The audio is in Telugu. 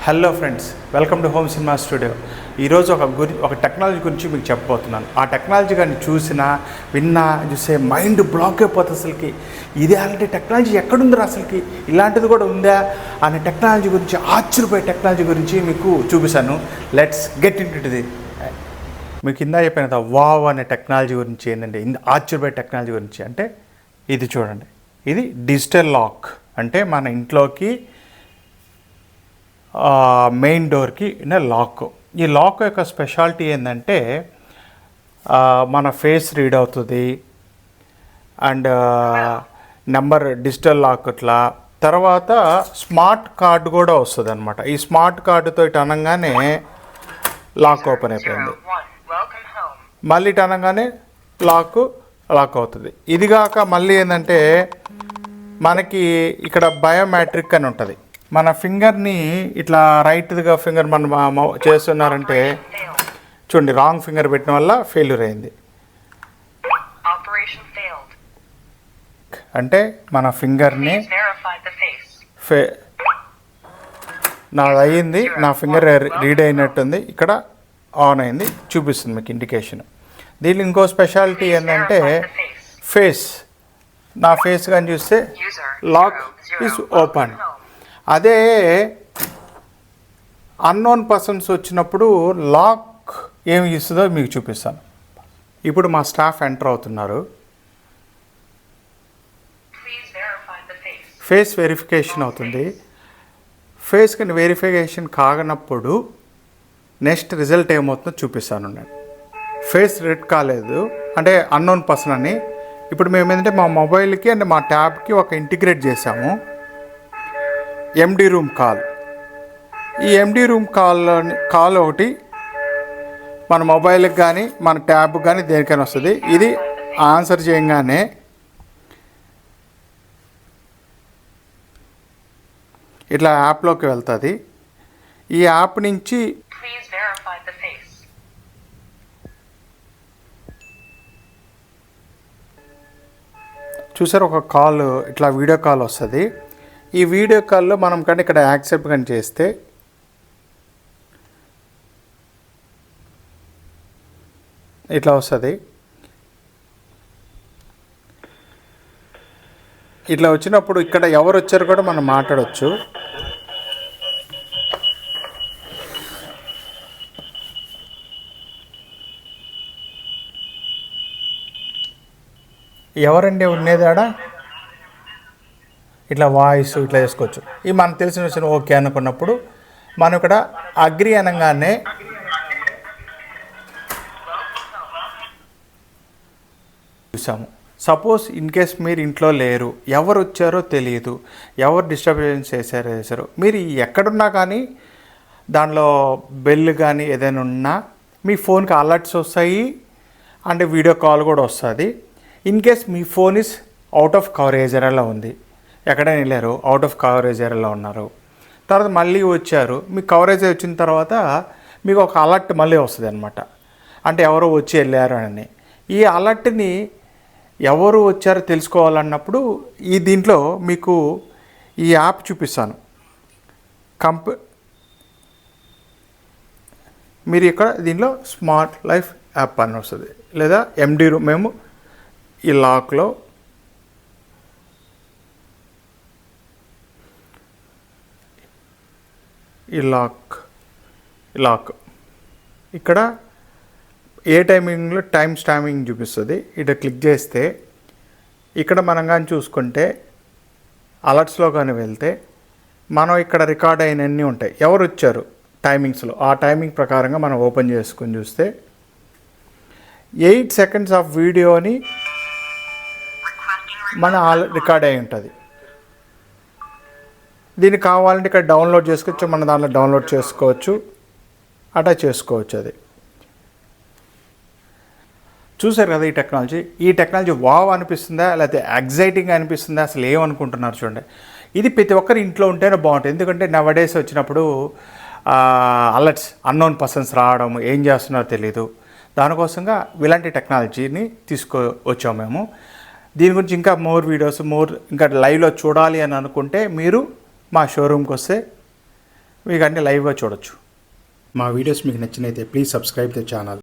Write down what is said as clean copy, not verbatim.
Hello friends, welcome to home cinema studio. ఈరోజు ఒక టెక్నాలజీ గురించి మీకు చెప్పబోతున్నాను. ఆ టెక్నాలజీ కానీ చూసినా విన్నా చూసే మైండ్ బ్లాక్ అయిపోతుంది. అసలుకి ఇదే అలాంటి టెక్నాలజీ ఎక్కడుందో, అసలుకి ఇలాంటిది కూడా ఉందా అనే టెక్నాలజీ గురించి, ఆశ్చర్యపోయే టెక్నాలజీ గురించి మీకు చూపిస్తాను. Let's get in to the. మీకు కింద చెప్పిన వావ్ అనే టెక్నాలజీ గురించి ఏంటంటే, ఆశ్చర్యపోయే టెక్నాలజీ గురించి అంటే ఇది చూడండి. ఇది డిజిటల్ లాక్. అంటే మన ఇంట్లోకి మెయిన్ డోర్కి లాక్. ఈ లాక్ యొక్క స్పెషాలిటీ ఏంటంటే మన ఫేస్ రీడ్ అవుతుంది అండ్ నెంబర్ డిజిటల్ లాక్. ఇట్లా తర్వాత స్మార్ట్ కార్డు కూడా వస్తుంది అనమాట. ఈ స్మార్ట్ కార్డుతో ఇటు అనగానే లాక్ ఓపెన్ అయిపోయింది. మళ్ళీ ఇటు అనగానే లాక్ అవుతుంది. ఇదిగాక మళ్ళీ ఏంటంటే మనకి ఇక్కడ బయోమెట్రిక్ అని ఉంటుంది. మన ఫింగర్ని ఇట్లా రైట్గా ఫింగర్ మనం చేస్తున్నారంటే చూడండి, రాంగ్ ఫింగర్ పెట్టిన వల్ల ఫెయిల్యూర్ అయింది. అంటే మన ఫింగర్ని నాది అయ్యింది, నా ఫింగర్ రీడ్ అయినట్టుంది, ఇక్కడ ఆన్ అయింది చూపిస్తుంది మీకు ఇండికేషన్. దీనిలో ఇంకో స్పెషాలిటీ ఏంటంటే ఫేస్. నా ఫేస్ కానీ చూస్తే లాక్ ఈజ్ ఓపెన్. అదే అన్నోన్ పర్సన్స్ వచ్చినప్పుడు లాక్ ఏమి ఇస్తుందో మీకు చూపిస్తాను. ఇప్పుడు మా స్టాఫ్ ఎంటర్ అవుతున్నారు. ఫేస్ వెరిఫికేషన్ అవుతుంది. ఫేస్ కానీ వెరిఫికేషన్ కాగనప్పుడు నెక్స్ట్ రిజల్ట్ ఏమవుతుందో చూపిస్తాను. నేను ఫేస్ రెడ్ కాలేదు అంటే అన్నోన్ పర్సన్ అని. ఇప్పుడు మేము ఏంటంటే మా మొబైల్కి అండ్ మా ట్యాబ్కి ఒక ఇంటిగ్రేట్ చేసాము ఎండి రూమ్ కాల్. ఈ ఎండి రూమ్ కాల్ ఒకటి మన మొబైల్కి కానీ మన ట్యాబ్కి కానీ దేనికైనా వస్తుంది. ఇది ఆన్సర్ చేయగానే ఇట్లా యాప్లోకి వెళ్తుంది. ఈ యాప్ నుంచి చూసారు, ఒక కాల్ ఇట్లా వీడియో కాల్ వస్తుంది. ఈ వీడియో కాల్లో మనం కానీ ఇక్కడ యాక్సెప్ట్ కానీ చేస్తే ఇట్లా వస్తుంది. ఇట్లా వచ్చినప్పుడు ఇక్కడ ఎవరు వచ్చారో కూడా మనం మాట్లాడవచ్చు. ఎవరండి ఉండేదాడ ఇట్లా వాయిస్ ఇట్లా చేసుకోవచ్చు. ఇవి మనకు తెలిసిన విషయం ఓకే అనుకున్నప్పుడు మనం ఇక్కడ అగ్రి అనగానే చూసాము. సపోజ్ ఇన్ కేస్ మీరు ఇంట్లో లేరు, ఎవరు వచ్చారో తెలియదు, ఎవరు డిస్టర్బెన్స్ చేశారో, మీరు ఎక్కడున్నా కానీ దానిలో బెల్ కానీ ఏదైనా ఉన్నా మీ ఫోన్కి అలర్ట్స్ వస్తాయి అంటే వీడియో కాల్ కూడా వస్తుంది. In case me phone is out of coverage ఏరియాలో ఉంది, ఎక్కడైనా వెళ్ళారు, అవుట్ ఆఫ్ కవరేజ్ ఏరియాలో ఉన్నారు, తర్వాత మళ్ళీ వచ్చారు, మీకు కవరేజ్ వచ్చిన తర్వాత మీకు ఒక అలర్ట్ మళ్ళీ వస్తుంది అనమాట. అంటే ఎవరో వచ్చి వెళ్ళారు అని. ఈ అలర్ట్ని ఎవరు వచ్చారో తెలుసుకోవాలన్నప్పుడు ఈ దీంట్లో మీకు ఈ యాప్ చూపిస్తాను. మీరు ఇక్కడ దీనిలో స్మార్ట్ లైఫ్ యాప్ అని వస్తుంది, లేదా ఎండి రూమ్. మేము ఈ లాక్లో ఈ లాక్ ఇక్కడ ఏ టైమింగ్లో టైమింగ్ చూపిస్తుంది. ఇక్కడ క్లిక్ చేస్తే ఇక్కడ మనం కానీ చూసుకుంటే అలర్ట్స్లో కానీ వెళ్తే మనం ఇక్కడ రికార్డ్ అయినవన్నీ ఉంటాయి, ఎవరు వచ్చారు టైమింగ్స్లో. ఆ టైమింగ్ ప్రకారంగా మనం ఓపెన్ చేసుకొని చూస్తే 8 seconds ఆఫ్ వీడియోని మన రికార్డ్ అయి ఉంటుంది. దీనికి కావాలంటే ఇక్కడ డౌన్లోడ్ చేసుకోవచ్చు, మన దాంట్లో డౌన్లోడ్ చేసుకోవచ్చు, అటాచ్ చేసుకోవచ్చు. అది చూసారు కదా ఈ టెక్నాలజీ వావ్ అనిపిస్తుందా లేకపోతే ఎగ్జైటింగ్ అనిపిస్తుందా, అసలు ఏమనుకుంటున్నారు చూడండి. ఇది ప్రతి ఒక్కరి ఇంట్లో ఉంటేనే బాగుంటుంది. ఎందుకంటే నవడేస్ వచ్చినప్పుడు అలర్ట్స్, అన్నోన్ పర్సన్స్ రావడం, ఏం చేస్తున్నారో తెలీదు. దానికోసంగా ఇలాంటి టెక్నాలజీని తీసుకొచ్చాము మేము. దీని గురించి ఇంకా మోర్ వీడియోస్ ఇంకా లైవ్లో చూడాలి అని అనుకుంటే మీరు మా షోరూమ్కి వస్తే మీకు అన్నీ లైవ్గా చూడొచ్చు. మా వీడియోస్ మీకు నచ్చినైతే ప్లీజ్ సబ్స్క్రైబ్ ద ఛానల్.